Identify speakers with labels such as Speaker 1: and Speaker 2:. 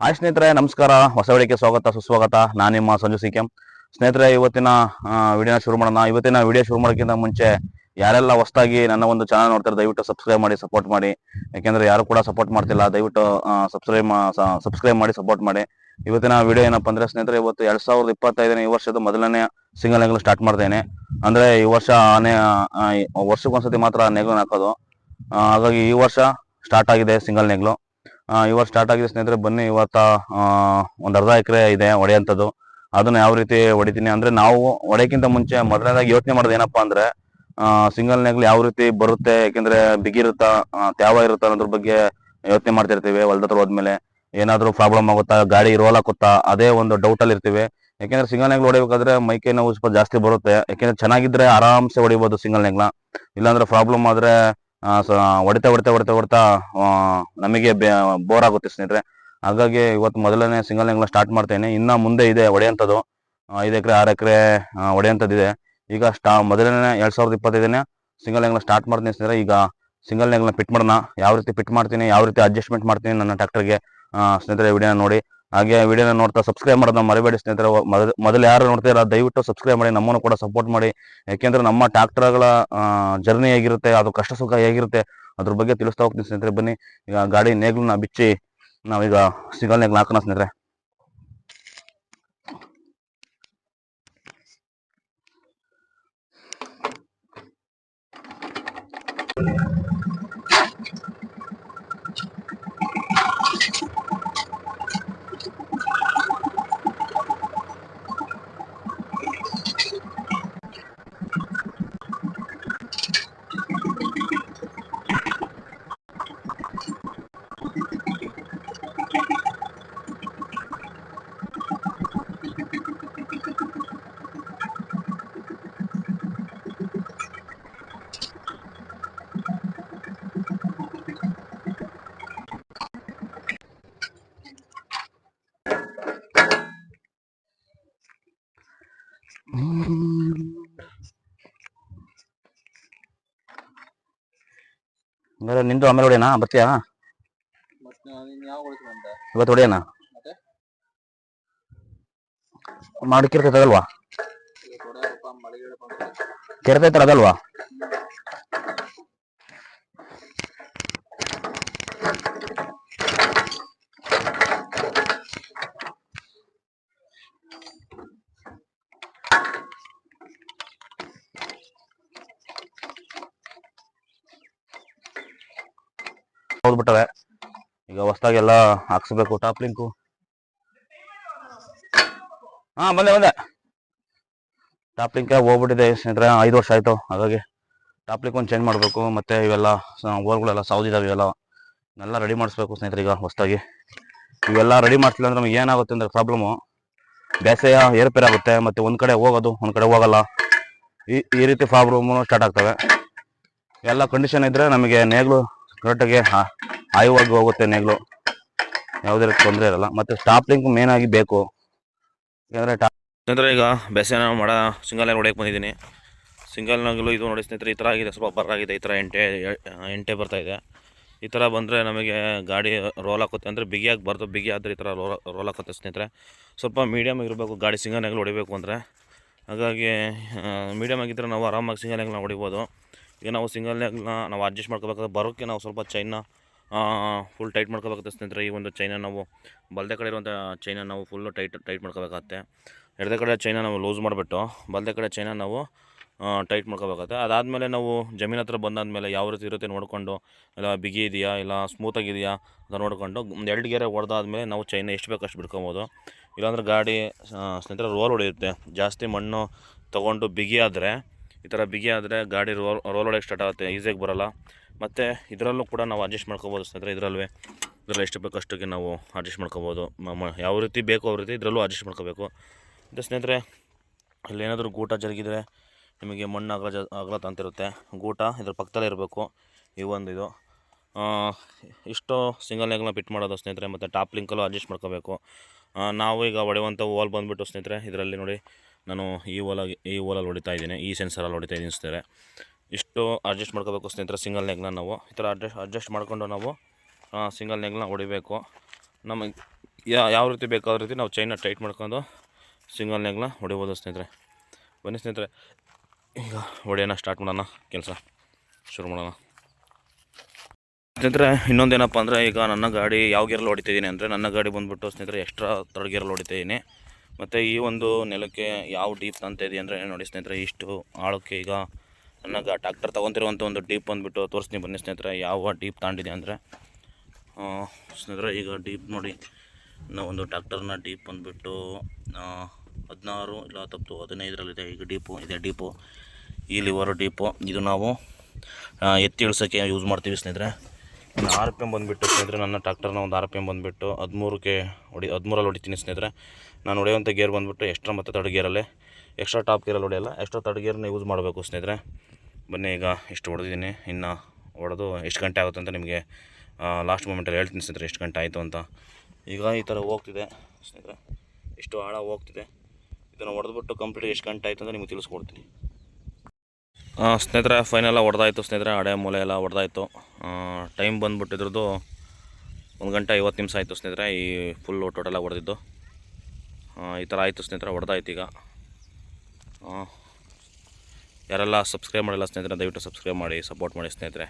Speaker 1: Hi ಸ್ನೇಹಿತರೆ, ನಮಸ್ಕಾರ. ಹೊಸ ವಿಡಿಯೋಕ್ಕೆ ಸ್ವಾಗತ ಸುಸ್ವಾಗತ. ನಾನು ನಿಮ್ಮ ಸಂಜು ಸಿಕೆಂ. ಸ್ನೇಹಿತರೆ, ಇವತ್ತಿನ ವಿಡಿಯೋನ ಶುರು ಮಾಡೋಣ. ಇವತ್ತಿನ ವಿಡಿಯೋ ಶುರು ಮಾಡೋಕ್ಕಿಂತ ಮುಂಚೆ ಯಾರೆಲ್ಲ ಹೊಸದಾಗಿ ನನ್ನ ಒಂದು ಚಾನಲ್ ನೋಡ್ತಾರೆ ದಯವಿಟ್ಟು ಸಬ್ಸ್ಕ್ರೈಬ್ ಮಾಡಿ ಸಪೋರ್ಟ್ ಮಾಡಿ. ಯಾಕೆಂದ್ರೆ ಯಾರು ಕೂಡ ಸಪೋರ್ಟ್ ಮಾಡ್ತಿಲ್ಲ, ದಯವಿಟ್ಟು ಸಬ್ಸ್ಕ್ರೈಬ್ ಮಾಡಿ ಸಪೋರ್ಟ್ ಮಾಡಿ. ಇವತ್ತಿನ ವಿಡಿಯೋ ಏನಪ್ಪ ಅಂದ್ರೆ ಸ್ನೇಹಿತರೆ, ಇವತ್ತು 2025ನೇ ಈ ವರ್ಷದ ಮೊದಲನೇ ಸಿಂಗಲ್ ನೇಗ್ಲು ಸ್ಟಾರ್ಟ್ ಮಾಡ್ತೇನೆ. ಅಂದ್ರೆ ಈ ವರ್ಷ ವರ್ಷಕ್ಕೊಂದ್ಸತಿ ಮಾತ್ರ ನೇಗ್ಲು ಹಾಕೋದು. ಹಾಗಾಗಿ ಈ ವರ್ಷ ಸ್ಟಾರ್ಟ್ ಆಗಿದೆ ಸಿಂಗಲ್ ನೇಗ್ಲು. ಇವತ್ತು ಸ್ಟಾರ್ಟ್ ಆಗಿದೆ ಸ್ನೇಹಿತರೆ. ಬನ್ನಿ, ಇವತ್ತ ಒಂದು ಅರ್ಧ ಎಕರೆ ಇದೆ ಹೊಡೆಯಂಥದ್ದು. ಅದನ್ನ ಯಾವ ರೀತಿ ಹೊಡಿತೀನಿ ಅಂದ್ರೆ, ನಾವು ಹೊಡೆಯಕ್ಕಿಂತ ಮುಂಚೆ ಮೊದಲನೇದಾಗಿ ಯೋಚನೆ ಮಾಡೋದು ಏನಪ್ಪಾ ಅಂದ್ರೆ, ಸಿಂಗಲ್ ನೇಗ್ಲು ಯಾವ ರೀತಿ ಬರುತ್ತೆ, ಯಾಕೆಂದ್ರೆ ಬಿಗಿರುತ್ತಾ ತ್ಯಾವ ಇರುತ್ತಾ ಅನ್ನೋದ್ರ ಬಗ್ಗೆ ಯೋಚನೆ ಮಾಡ್ತಿರ್ತೀವಿ. ಹೊಲ್ದ ಹತ್ರ ಹೋದ್ಮೇಲೆ ಏನಾದ್ರೂ ಪ್ರಾಬ್ಲಮ್ ಆಗುತ್ತಾ, ಗಾಡಿ ರೋಲ್ ಹಾಕುತ್ತಾ, ಅದೇ ಒಂದು ಡೌಟ್ ಅಲ್ಲಿ ಇರ್ತೀವಿ. ಯಾಕೆಂದ್ರೆ ಸಿಂಗಲ್ ನೇಗ್ಲು ಹೊಡಿಬೇಕಾದ್ರೆ ಮೈಕೈ ನೋವು ಸ್ವಲ್ಪ ಜಾಸ್ತಿ ಬರುತ್ತೆ. ಯಾಕೆಂದ್ರೆ ಚೆನ್ನಾಗಿದ್ರೆ ಆರಾಮ್ಸೆ ಹೊಡಿಬೋದು ಸಿಂಗಲ್ ನೇಗ್ಲ. ಇಲ್ಲಾಂದ್ರೆ ಪ್ರಾಬ್ಲಮ್ ಆದ್ರೆ ಹೊಡಿತಾ ಹೊಡಿತಾ ಹೊಡಿತಾ ಹೊಡಿತಾ ನಮಗೆ ಬೋರ್ ಆಗುತ್ತೆ ಸ್ನೇಹಿತರೆ. ಹಾಗಾಗಿ ಇವತ್ತು ಮೊದಲನೇ ಸಿಂಗಲ್ ನೇಗ್ಲ ಸ್ಟಾರ್ಟ್ ಮಾಡ್ತೇನೆ. ಇನ್ನ ಮುಂದೆ ಇದೆ ಹೊಡೆಯಂಥದ್ದು, 5 ಎಕರೆ 6 ಎಕರೆ ಹೊಡೆಯಂಥದ್ದಿದೆ. ಈಗ ಮೊದಲನೇ 2025ನೇ ಸಿಂಗಲ್ ನೇಗ್ಲ ಸ್ಟಾರ್ಟ್ ಮಾಡ್ತೀನಿ ಸ್ನೇಹಿತರೆ. ಈಗ ಸಿಂಗಲ್ ನೇಗ್ಲ ಫಿಟ್ ಮಾಡೋಣ. ಯಾವ ರೀತಿ ಫಿಟ್ ಮಾಡ್ತೀನಿ, ಯಾವ ರೀತಿ ಅಡ್ಜಸ್ಟ್ಮೆಂಟ್ ಮಾಡ್ತೀನಿ ನನ್ನ ಟ್ರ್ಯಾಕ್ಟರ್ಗೆ, ಸ್ನೇಹಿತರೆ ವಿಡಿಯೋನ ನೋಡಿ. ಹಾಗೆ ವಿಡಿಯೋನ ನೋಡ್ತಾ ಸಬ್ಸ್ಕ್ರೈಬ್ ಮಾಡೋದನ್ನ ಮರಿಬೇಡಿ ಸ್ನೇಹಿತರೆ. ಮೊದಲು ಯಾರು ನೋಡ್ತೀರಾ ದಯವಿಟ್ಟು ಸಬ್ಸ್ಕ್ರೈಬ್ ಮಾಡಿ, ನಮ್ಮನ್ನು ಕೂಡ ಸಪೋರ್ಟ್ ಮಾಡಿ. ಯಾಕೆಂದ್ರೆ ನಮ್ಮ ಟ್ರ್ಯಾಕ್ಟರ್ಗಳ ಜರ್ನಿ ಹೇಗಿರುತ್ತೆ, ಅದು ಕಷ್ಟ ಸುಖ ಹೇಗಿರುತ್ತೆ ಅದ್ರ ಬಗ್ಗೆ ತಿಳಿಸ್ತಾ ಹೋಗ್ತೀನಿ ಸ್ನೇಹಿತರೆ. ಬನ್ನಿ, ಈಗ ಗಾಡಿ ನೇಗ್ಲನ್ನ ಬಿಚ್ಚಿ ನಾವೀಗ ಸಿಂಗಲ್ ನೇಗ್ಲ ಹಾಕೋಣ ಸ್ನೇಹಿತರೆ. ನಿಂದು ಆಮೇಲೆ ಹೊಡಿಯೋಣ, ಬರ್ತೀಯಾ? ಇವತ್ತು ಹೊಡಿಯೋಣ. ಮಾಡಿಕಿರ್ತೈತಲ್ವಾ, ಕೆರ್ತೈತಲ್ಲ ಅದಲ್ವಾ? ಹೋಗ್ಬಿಟ್ಟವೆ. ಈಗ ಹೊಸದಾಗಿ ಎಲ್ಲ ಹಾಕ್ಸ್ಬೇಕು. ಟಾಪ್ ಲಿಂಕು ಬಂದೆ. ಟಾಪ್ ಲಿಂಕ್ ಹೋಗ್ಬಿಟ್ಟಿದೆ ಸ್ನೇಹಿತರೆ, 5 ವರ್ಷ ಆಯ್ತು. ಹಾಗಾಗಿ ಟಾಪ್ ಲಿಂಕ್ ಒಂದು ಚೇಂಜ್ ಮಾಡಬೇಕು. ಮತ್ತೆ ಇವೆಲ್ಲ ಓರ್ಗಳೆಲ್ಲ ಸೌದಿದಾವೆ, ಇವೆಲ್ಲ ರೆಡಿ ಮಾಡಿಸ್ಬೇಕು ಸ್ನೇಹಿತರೆ. ಈಗ ಹೊಸದಾಗಿ ಇವೆಲ್ಲ ರೆಡಿ ಮಾಡಿಸಿಲ್ಲ ಅಂದ್ರೆ ನಮಗೆ ಏನಾಗುತ್ತೆ ಅಂದ್ರೆ ಪ್ರಾಬ್ಲಮ್ಮು, ಬೇಸೆಯ ಏರುಪೇರು ಆಗುತ್ತೆ. ಮತ್ತೆ ಒಂದ್ ಕಡೆ ಹೋಗೋದು, ಒಂದ್ ಕಡೆ ಹೋಗಲ್ಲ. ಈ ರೀತಿ ಪ್ರಾಬ್ಲಮ್ ಸ್ಟಾರ್ಟ್ ಆಗ್ತವೆ. ಎಲ್ಲ ಕಂಡೀಷನ್ ಇದ್ರೆ ನಮಗೆ ನೇಗ್ಲು ಕರೆಕ್ಟಾಗಿ ಆಯುವಾಗಿ ಹೋಗುತ್ತೆ ನೇಗ್ಲು, ಯಾವುದೇ ರೀತಿ ತೊಂದರೆ ಇರಲ್ಲ. ಮತ್ತೆ ಟಾಪ್ ಲಿಂಕ್ ಮೇನ್ ಆಗಿ ಬೇಕು. ಯಾಕಂದ್ರೆ ಈಗ ಬೇಸೆನ ಸಿಂಗಲ್ ನೇಗ್ಲು ಹೊಡೆಯಕ್ಕೆ ಬಂದಿದ್ದೀನಿ. ಸಿಂಗಲ್ ನೇಗ್ಲು ಇದು ನೋಡಿ ಸ್ನೇಹಿತರೆ, ಈ ಥರ ಆಗಿದೆ, ಸ್ವಲ್ಪ ಬರಾಗಿದೆ. ಈ ಥರ ಎಂಟೆ ಬರ್ತಾ ಇದೆ. ಈ ಥರ ಬಂದರೆ ನಮಗೆ ಗಾಡಿ ರೋಲ್ ಹಾಕುತ್ತೆ. ಅಂದರೆ ಬಿಗಿಯಾಗಿ ಬರ್ದು, ಬಿಗಿ ಆದರೆ ಈ ಥರ ರೋಲ್ ಹಾಕುತ್ತೆ ಸ್ನೇಹಿತರೆ. ಸ್ವಲ್ಪ ಮೀಡಿಯಮ್ ಇರಬೇಕು ಗಾಡಿ ಸಿಂಗಲ್ ನೇಗ್ಲು ಹೊಡಿಬೇಕು ಅಂದರೆ. ಹಾಗಾಗಿ ಮೀಡಿಯಮ್ ಆಗಿದ್ದರೆ ನಾವು ಆರಾಮಾಗಿ ಸಿಂಗಲ್ ನೇಗ್ಲನ್ನ ಹೊಡಿಬೋದು. ಈಗ ನಾವು ಸಿಂಗಲ್ ನೇಗ್ಲನ್ನ ನಾವು ಅಡ್ಜಸ್ಟ್ ಮಾಡ್ಕೋಬೇಕಾದ್ರೆ ಬರೋಕ್ಕೆ ನಾವು ಸ್ವಲ್ಪ ಚೈನ್ನ ಫುಲ್ ಟೈಟ್ ಮಾಡ್ಕೋಬೇಕಾಗುತ್ತೆ ಸ್ನೇಹಿತರೆ. ಈ ಒಂದು ಚೈನ ನಾವು ಬಲದೆ ಕಡೆ ಇರುವಂಥ ಚೈನ ನಾವು ಫುಲ್ಲು ಟೈಟ್ ಮಾಡ್ಕೋಬೇಕಾಗತ್ತೆ. ಎಡದೆ ಕಡೆ ಚೈನ ನಾವು ಲೂಸ್ ಮಾಡಿಬಿಟ್ಟು ಬಲದೆ ಕಡೆ ಚೈನ ನಾವು ಟೈಟ್ ಮಾಡ್ಕೋಬೇಕಾಗುತ್ತೆ. ಅದಾದಮೇಲೆ ನಾವು ಜಮೀನು ಹತ್ರ ಬಂದಾದಮೇಲೆ ಯಾವ ರೀತಿ ಇರುತ್ತೆ ನೋಡಿಕೊಂಡು, ಇಲ್ಲ ಬಿಗಿ ಇದೆಯಾ ಇಲ್ಲ ಸ್ಮೂತಾಗಿದೆಯಾ ಅಂತ ನೋಡಿಕೊಂಡು 2 ಗೇರೆ ಹೊಡೆದಾದ್ಮೇಲೆ ನಾವು ಚೈನ ಎಷ್ಟು ಬೇಕು ಅಷ್ಟು ಬಿಡ್ಕೊಬೋದು. ಇಲ್ಲಾಂದ್ರೆ ಗಾಡಿ ಸ್ನೇಹಿತರೆ ರೋಲ್ ಹೊಡೆಯುತ್ತೆ. ಜಾಸ್ತಿ ಮಣ್ಣು ತೊಗೊಂಡು ಬಿಗಿ ಆದರೆ, ಈ ಥರ ಬಿಗಿ ಆದರೆ ಗಾಡಿ ರೋಲ್ ಹೊಡೆಯೋಕ್ಕೆ ಸ್ಟಾರ್ಟ್ ಆಗುತ್ತೆ, ಈಸಿಯಾಗಿ ಬರೋಲ್ಲ. ಮತ್ತು ಇದರಲ್ಲೂ ಕೂಡ ನಾವು ಅಡ್ಜಸ್ಟ್ ಮಾಡ್ಕೋಬೋದು ಸ್ನೇಹಿತರೆ. ಇದರಲ್ಲಿ ಎಷ್ಟು ಬೇಕು ಅಷ್ಟಕ್ಕೆ ನಾವು ಅಡ್ಜಸ್ಟ್ ಮಾಡ್ಕೋಬೋದು. ಯಾವ ರೀತಿ ಬೇಕೋ ಆ ರೀತಿ ಇದರಲ್ಲೂ ಅಡ್ಜಸ್ಟ್ ಮಾಡ್ಕೋಬೇಕು. ಮತ್ತು ಸ್ನೇಹಿತರೆ, ಅಲ್ಲೇನಾದರೂ ಗೂಟ ಜರುಗಿದರೆ ನಿಮಗೆ ಮಣ್ಣು ಅಗಲ ತಂತಿರುತ್ತೆ. ಗೂಟ ಇದ್ರ ಪಕ್ಕದಲ್ಲೇ ಇರಬೇಕು. ಇದು ಇಷ್ಟು ಸಿಂಗಲ್ ನೇಗ್ಲನ್ನ ಫಿಟ್ ಮಾಡೋದು ಸ್ನೇಹಿತರೆ. ಮತ್ತು ಟಾಪ್ ಲಿಂಕಲ್ಲೂ ಅಡ್ಜಸ್ಟ್ ಮಾಡ್ಕೋಬೇಕು. ನಾವು ಈಗ ಹೊಡೆಯುವಂಥ ಓಲ್ ಬಂದುಬಿಟ್ಟು ಸ್ನೇಹಿತರೆ, ಇದರಲ್ಲಿ ನೋಡಿ ನಾನು ಈ ಓಲಲ್ಲಿ ಹೊಡಿತಾ ಇದ್ದೀನಿ, ಈ ಸೆನ್ಸರಲ್ಲಿ ಹೊಡಿತಾ ಇದ್ದೀನಿ ಸ್ನೇಹಿತರೆ. ಇಷ್ಟು ಅಡ್ಜಸ್ಟ್ ಮಾಡ್ಕೋಬೇಕು ಸ್ನೇಹಿತರೆ ಸಿಂಗಲ್ ನೇಗ್ಲನ್ನ ನಾವು. ಈ ಥರ ಅಡ್ಜಸ್ಟ್ ಮಾಡಿಕೊಂಡು ನಾವು ಸಿಂಗಲ್ ನೇಗ್ಲನ್ನ ಹೊಡಿಬೇಕು. ನಮಗೆ ಯಾವ ರೀತಿ ಬೇಕಾದ ರೀತಿ ನಾವು ಚೈನ್ನ ಟೈಟ್ ಮಾಡ್ಕೊಂಡು ಸಿಂಗಲ್ ನೆಗ್ನ ಹೊಡಿಬೋದು ಸ್ನೇಹಿತರೆ. ಬನ್ನಿ ಸ್ನೇಹಿತರೆ, ಈಗ ಹೊಡೆಯೋಣ ಸ್ಟಾರ್ಟ್ ಮಾಡೋಣ, ಕೆಲಸ ಶುರು ಮಾಡೋಣ ಸ್ನೇಹಿತರೆ. ಇನ್ನೊಂದೇನಪ್ಪ ಅಂದರೆ, ಈಗ ನನ್ನ ಗಾಡಿ ಯಾವ ಗೇರಲ್ಲಿ ಹೊಡಿತಿದ್ದೀನಿ ಅಂದರೆ, ನನ್ನ ಗಾಡಿ ಬಂದುಬಿಟ್ಟು ಸ್ನೇಹಿತರೆ ಎಕ್ಸ್ಟ್ರಾ ಥರ್ಡ್ ಗೇರಲ್ಲಿ ಹೊಡಿತಿದ್ದೀನಿ. ಮತ್ತು ಈ ಒಂದು ನೆಲಕ್ಕೆ ಯಾವ ಡೀಪ್ ಅಂತ ಇದೆ ಅಂದರೆ ನೋಡಿ ಸ್ನೇಹಿತರೆ, ಇಷ್ಟು ಆಳಕ್ಕೆ ಈಗ ನನ್ನ ಟ್ಯಾಕ್ಟರ್ ತೊಗೊತಿರುವಂಥ ಒಂದು ಡೀಪ್ ಬಂದುಬಿಟ್ಟು ತೋರಿಸ್ತೀನಿ ಬನ್ನಿ ಸ್ನೇಹಿತರೆ. ಯಾವ ಡೀಪ್ ತಾಂಡಿದೆ ಅಂದರೆ ಸ್ನೇಹಿತರೆ, ಈಗ ಡೀಪ್ ನೋಡಿ, ನಾವು ಒಂದು ಟ್ಯಾಕ್ಟರ್ನ ಡೀಪ್ ಬಂದುಬಿಟ್ಟು 16 ಇಲ್ಲ ತಪ್ಪು 15ರಲ್ಲಿದೆ ಈಗ ಡೀಪು. ಇದೆ ಡೀಪು, ಈ ಲಿವರು ಡೀಪು. ಇದು ನಾವು ಎತ್ತಿ ಇಳಿಸೋಕ್ಕೆ ಯೂಸ್ ಮಾಡ್ತೀವಿ ಸ್ನೇಹಿತರೆ. ಇನ್ನು RPM ಬಂದುಬಿಟ್ಟು ಸ್ನೇಹಿತರೆ, ನನ್ನ ಟ್ಯಾಕ್ಟರ್ನ ಒಂದು RPM ಬಂದುಬಿಟ್ಟು 13ರಲ್ಲಿ ಹೊಡಿತೀನಿ ಸ್ನೇಹಿತರೆ. ನಾನು ಹೊಡೆಯುವಂಥ ಗೇರ್ ಬಂದುಬಿಟ್ಟು ಎಕ್ಸ್ಟ್ರಾ ಮತ್ತು ತರ್ಡ್ ಗೇರಲ್ಲೇ, ಎಕ್ಸ್ಟ್ರಾ ಟಾಪ್ ಗೇರಲ್ಲಿ ಹೊಡೆಯಲ್ಲ, ಎಕ್ಸ್ಟ್ರಾ ತರ್ಡ್ ಗೇರ್ನ ಯೂಸ್ ಮಾಡಬೇಕು ಸ್ನೇಹಿತರೆ. ಬನ್ನಿ, ಈಗ ಇಷ್ಟು ಹೊಡೆದಿದ್ದೀನಿ. ಇನ್ನು ಹೊಡೆದು ಎಷ್ಟು ಗಂಟೆ ಆಗುತ್ತೆ ಅಂತ ನಿಮಗೆ ಲಾಸ್ಟ್ ಮೂಮೆಂಟಲ್ಲಿ ಹೇಳ್ತೀನಿ ಸ್ನೇಹಿತರೆ, ಎಷ್ಟು ಗಂಟೆ ಆಯಿತು ಅಂತ. ಈಗ ಈ ಥರ ಹೋಗ್ತಿದೆ ಸ್ನೇಹಿತರೆ, ಇಷ್ಟು ಆಳ ಹೋಗ್ತಿದೆ. ಇದನ್ನು ಹೊಡೆದ್ಬಿಟ್ಟು ಕಂಪ್ಲೀಟ್ ಎಷ್ಟು ಗಂಟೆ ಆಯಿತು ಅಂತ ನಿಮಗೆ ತಿಳಿಸ್ಕೊಡ್ತೀನಿ ಸ್ನೇಹಿತರೆ. ಫೈನಲ್ಲ ಹೊಡೆದಾಯಿತು ಸ್ನೇಹಿತರೆ, ಅಡೆ ಮೂಲೆ ಎಲ್ಲ ಹೊಡೆದಾಯಿತು. ಟೈಮ್ ಬಂದುಬಿಟ್ಟಿದ್ರದ್ದು 1 ಗಂಟೆ 50 ನಿಮಿಷ ಆಯಿತು ಸ್ನೇಹಿತರೆ. ಈ ಫುಲ್ಲು ಟೋಟಲಾಗಿ ಹೊಡೆದಿದ್ದು ಈ ಥರ ಆಯಿತು ಸ್ನೇಹಿತರೆ, ಹೊಡೆದಾಯ್ತು. ಈಗ ಯಾರೆಲ್ಲ ಸಬ್ಸ್ಕ್ರೈಬ್ ಮಾಡಿಲ್ಲ ಸ್ನೇಹಿತರೆ, ದಯವಿಟ್ಟು ಸಬ್ಸ್ಕ್ರೈಬ್ ಮಾಡಿ, ಸಪೋರ್ಟ್ ಮಾಡಿ ಸ್ನೇಹಿತರೆ.